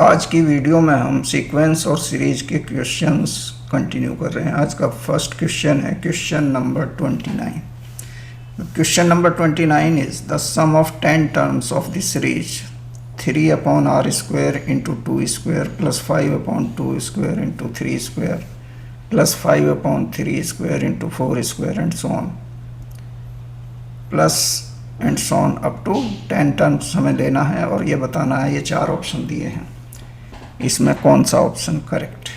आज की वीडियो में हम सीक्वेंस और सीरीज के क्वेश्चंस कंटिन्यू कर रहे हैं। आज का फर्स्ट क्वेश्चन है question number 29। Question number 29 is the sum of 10 terms of the series 3 upon r square into 2 square plus 5 upon 2 square into 3 square plus 5 upon 3 square into 4 square and so on plus and so on up to 10 terms हमें लेना है और ये बताना है। ये 4 option दिए हैं, इसमें कौन सा ऑप्शन करेक्ट है।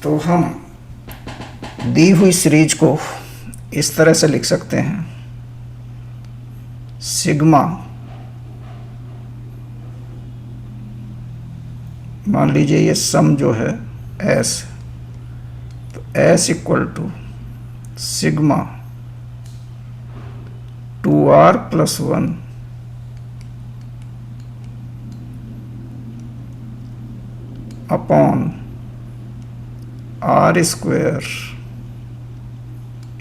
तो हम दी हुई सीरीज को इस तरह से लिख सकते हैं, सिग्मा, मान लीजिए ये सम जो है एस, तो S equal to sigma 2r plus 1 upon r square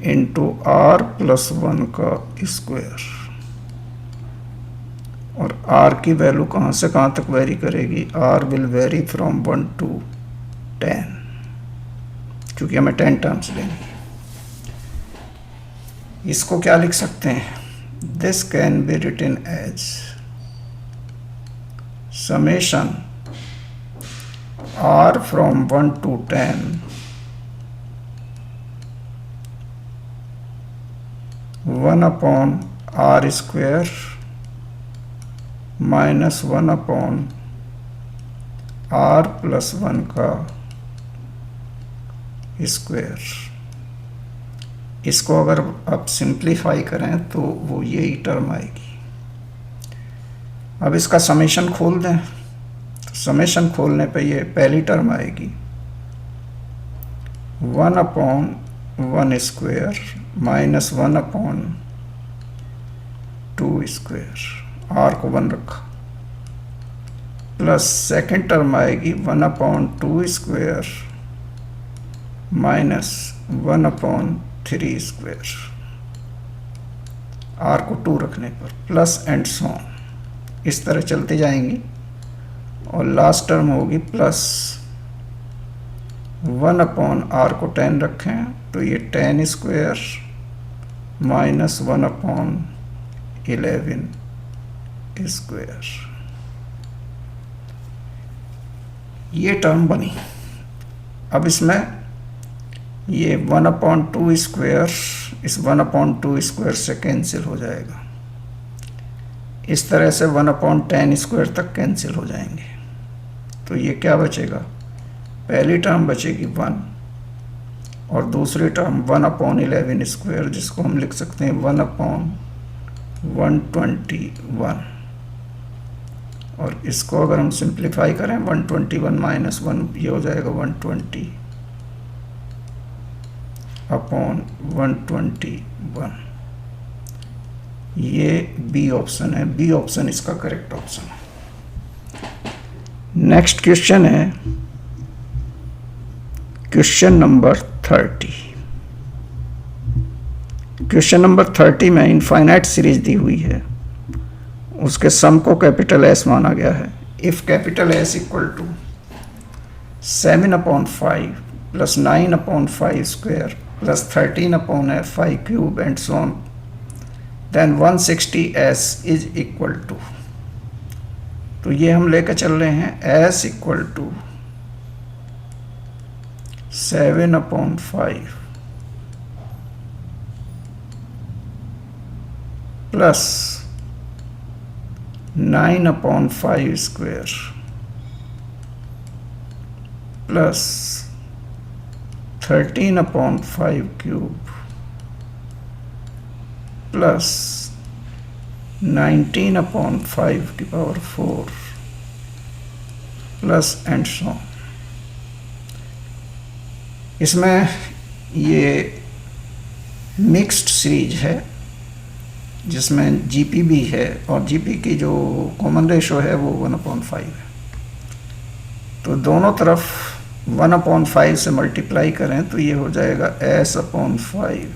into r plus 1 का स्क्वायर। और आर की वैल्यू कहाँ से कहाँ तक वेरी करेगी? R will vary from 1 to 10, क्योंकि हमें 10 टर्म्स लेंगे। इसको क्या लिख सकते हैं? This can be written as summation r from 1 to 10 1 upon r square minus 1 upon r plus 1 का स्क्वायर। इसको अगर आप सिंप्लीफाई करें तो वो यही टर्म आएगी। अब इसका समेशन खोल दें, समेशन खोलने पे ये पहली टर्म आएगी 1 upon 1 square minus 1 upon 2 square, r को 1 रखा, प्लस सेकेंड टर्म आएगी 1 upon 2 square minus 1 upon 3 square, r को 2 रखने पर, प्लस एंड सो ऑन। इस तरह चलते जाएंगी और लास्ट टर्म होगी प्लस 1 अपॉन आर को 10 रखें तो ये 10 स्क्वायर माइनस 1 अपॉन 11 स्क्वायर। ये टर्म बनी। अब इसमें ये 1 अपॉन 2 स्क्वायर इस 1 अपॉन 2 स्क्वायर से कैंसिल हो जाएगा। इस तरह से 1 अपॉन 10 स्क्वायर तक कैंसिल हो जाएंगे। तो ये क्या बचेगा? पहली टर्म बचेगी 1 और दूसरी टर्म 1 अपॉन 11 स्क्वायर, जिसको हम लिख सकते हैं 1 अपॉन 121। और इसको अगर हम सिंप्लीफाई करें 121 माइनस 1, ये हो जाएगा 120 अपॉन 121। ये बी ऑप्शन है, बी ऑप्शन इसका करेक्ट ऑप्शन है। नेक्स्ट क्वेश्चन है क्वेश्चन नंबर 30। क्वेश्चन नंबर 30 में इनफाइनाइट सीरीज दी हुई है, उसके सम को कैपिटल एस माना गया है। If capital S equal to 7 upon 5 plus 9 upon 5 square plus 13 upon 5 cube and so on, then 160s is equal to. तो ये हम लेकर चल रहे हैं s equal to 7 upon 5 plus 9 upon 5 square plus 13 upon 5 cube plus 19 upon 5 की power 4 plus and सो। इसमें ये मिक्स्ड सीरीज है जिसमें जीपी भी है और जीपी की जो कॉमन रेशो है वो 1/5 है। तो दोनों तरफ 1/5 से मल्टीप्लाई करें तो ये हो जाएगा s/5।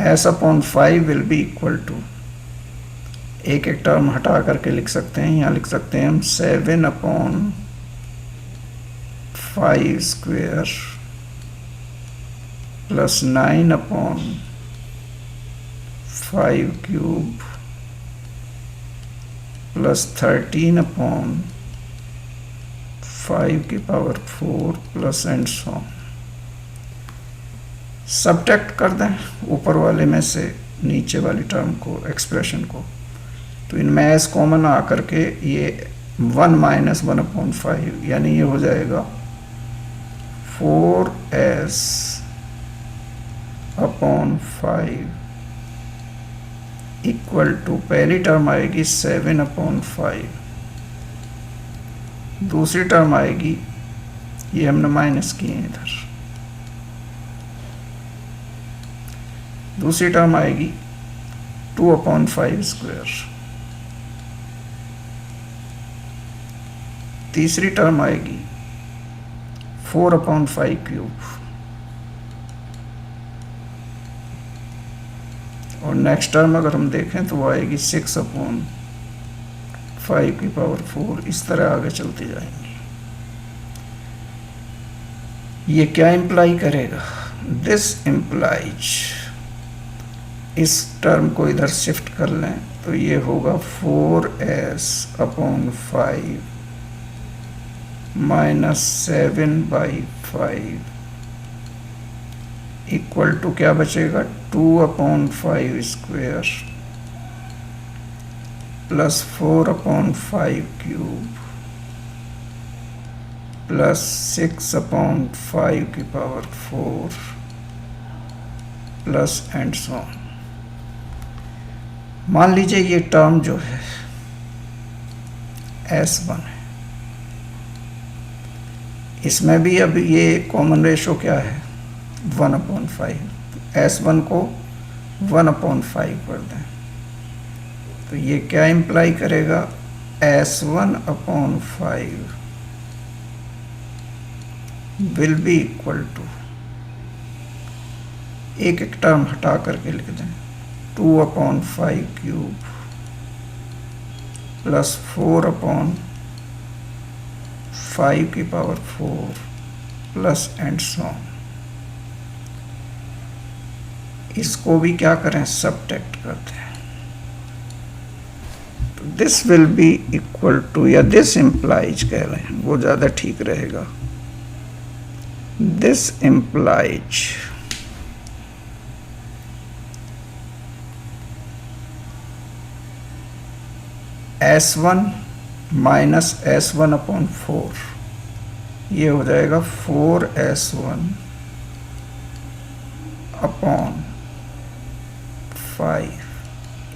s/5 will be equal to एक एक टर्म हटा करके लिख सकते हैं। यहाँ लिख सकते हैं हम 7/5 square plus 9/5 cube plus 13/5 plus and so on. Subtract कर दें ऊपर वाले में से नीचे वाली टर्म को, एक्सप्रेशन को, तो इनमें एस कॉमन आकर के ये 1 - 1/5 यानी ये हो जाएगा 4s/5 इक्वल टू, पहली टर्म आएगी 7/5, दूसरी टर्म आएगी, ये हमने माइनस किए हैं इधर, दूसरी टर्म आएगी 2/5 स्क्वायर, तीसरी टर्म आएगी 4/5 क्यूब, और नेक्स्ट टर्म अगर हम देखें तो वो आएगी 6/5 इस तरह आगे चलती जाएंगी। ये क्या इम्प्लाई करेगा? दिस इम्प्लाइज, इस टर्म को इधर शिफ्ट कर लें तो ये होगा 4s/5 - 7/5 इक्वल टू क्या बचेगा? 2/5 square plus 4/5 cube plus 6/5 plus and so on. मान लीजिए ये टर्म जो है S1 है, इसमें भी अब ये कॉमन रेशो क्या है? 1/5। S1 को 1/5 कर दें तो ये क्या इम्प्लाई करेगा? S1/5 will be equal to, एक एक टर्म हटा करके लिख दें, 2/5 cube plus 4/5 plus and so on. इसको भी क्या करें? सब्ट्रैक्ट करते हैं। तो this will be equal to, या दिस इम्प्लाइज कह रहे हैं, वो ज़्यादा ठीक रहेगा। This implies S1 minus S1/4, ये हो जाएगा 4s1/5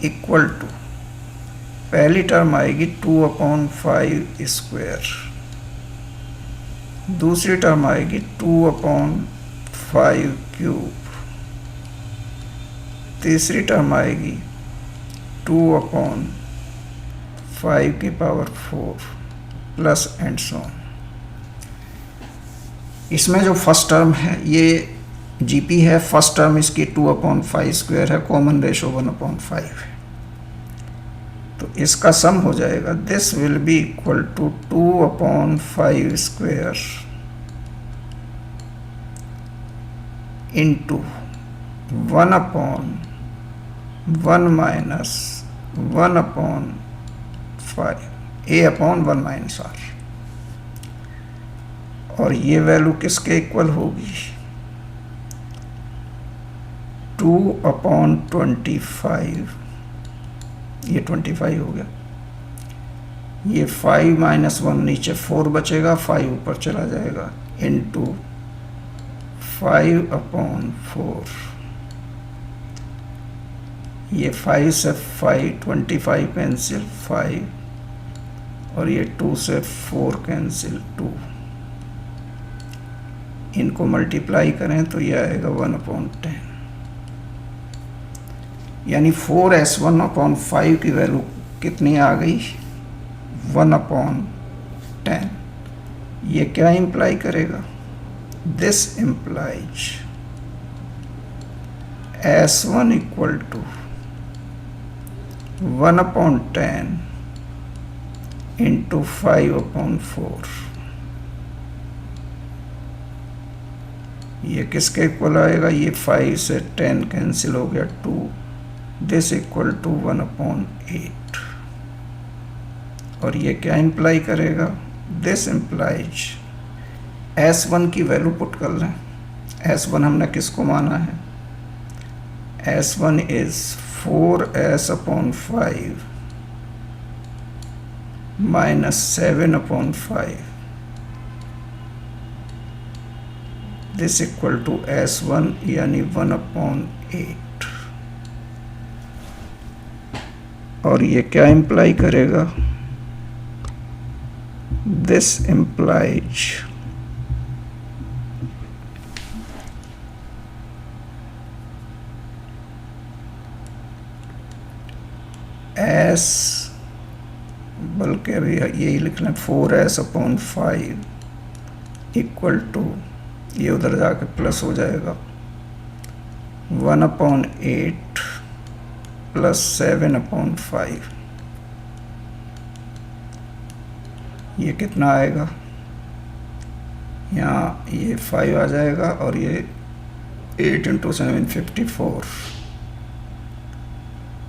इक्वल टू, पहली टर्म आएगी 2/5 स्क्वायर, दूसरी टर्म आएगी 2/5 क्यूब, तीसरी टर्म आएगी 2/5 प्लस एंड सो ऑन। इसमें जो फर्स्ट टर्म है ये जीपी है, फर्स्ट टर्म इसकी 2/5 स्क्वायर है, कॉमन रेशो 1/5 है, तो इसका सम हो जाएगा, this will be equal to 2/5 square into 1/1 minus 1/5 a/1 minus r, और ये वैल्यू किसके इक्वल होगी? 2/25, ये 25 हो गया, ये 5 - 1 नीचे 4 बचेगा, 5 ऊपर चला जाएगा, इंटू 5/4, ये 5 से 25 कैंसिल 5, और ये 2 से 4 कैंसिल 2, इनको मल्टीप्लाई करें तो ये आएगा 1/10, यानी 4s1/5 की वैल्यू कितनी आ गई? 1/10। ये क्या इम्प्लाई करेगा? This implies S1 equal to 1/10 into 5/4, ये किसके इक्वल आएगा? ये 5 से 10 कैंसिल हो गया, 2, दिस इक्वल टू 1/8। और ये क्या इम्प्लाई करेगा? दिस इम्प्लाइज S1 की वैल्यू पुट कर लें। S1 हमने किसको माना है? S1 is 4s/5 minus 7/5, this equal to S1 यानी 1/8। और ये क्या इम्प्लाई करेगा? दिस इम्प्लाइज S, बल्कि अभी यही लिख लें, 4s/5 इक्वल टू, ये उधर जाके प्लस हो जाएगा, 1/8 प्लस 7/5। ये कितना आएगा? यहाँ ये 5 आ जाएगा और ये 8 × 7 54,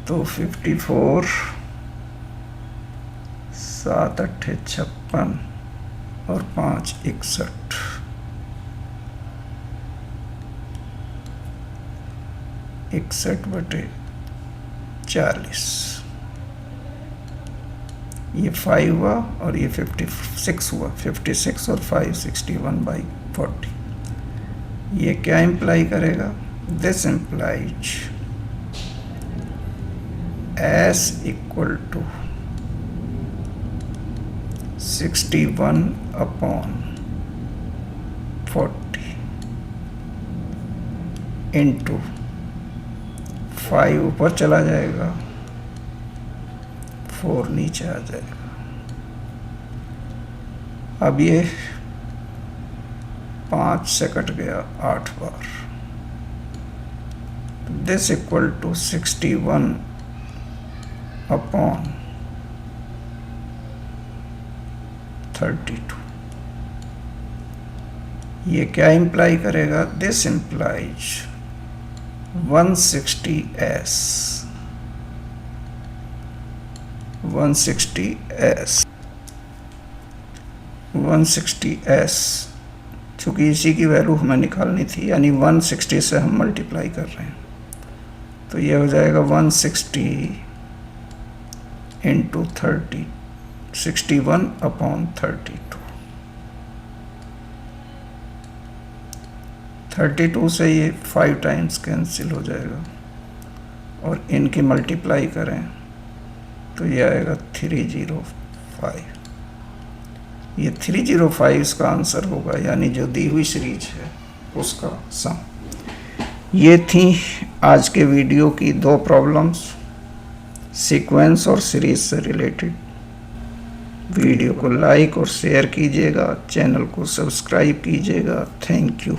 तो 54, 7 × 8 56 और 5 61, 61/40। ये 5 हुआ और ये 56 हुआ, 56 और 5 61/40। ये क्या इम्प्लाई करेगा? This implies S equal to 61/40 into 5 ऊपर चला जाएगा, 4 नीचे आ जाएगा। अब ये 5 से कट गया 8 बार, दिस इक्वल टू 61/32। ये क्या इम्प्लाई करेगा? दिस इम्प्लाइज 160s, 160s, चूँकि इसी की वैल्यू हमें निकालनी थी, यानी 160 से हम मल्टीप्लाई कर रहे हैं, तो ये हो जाएगा 160 इंटू 30, 61/32। 32 से ये 5 टाइम्स कैंसिल हो जाएगा और इनकी मल्टीप्लाई करें तो ये आएगा 305। ये 305 का आंसर होगा, यानी जो दी हुई सीरीज है उसका सम। ये थी आज के वीडियो की 2 प्रॉब्लम्स, सीक्वेंस और सीरीज से रिलेटेड। वीडियो को लाइक और शेयर कीजिएगा, चैनल को सब्सक्राइब कीजिएगा। Thank you.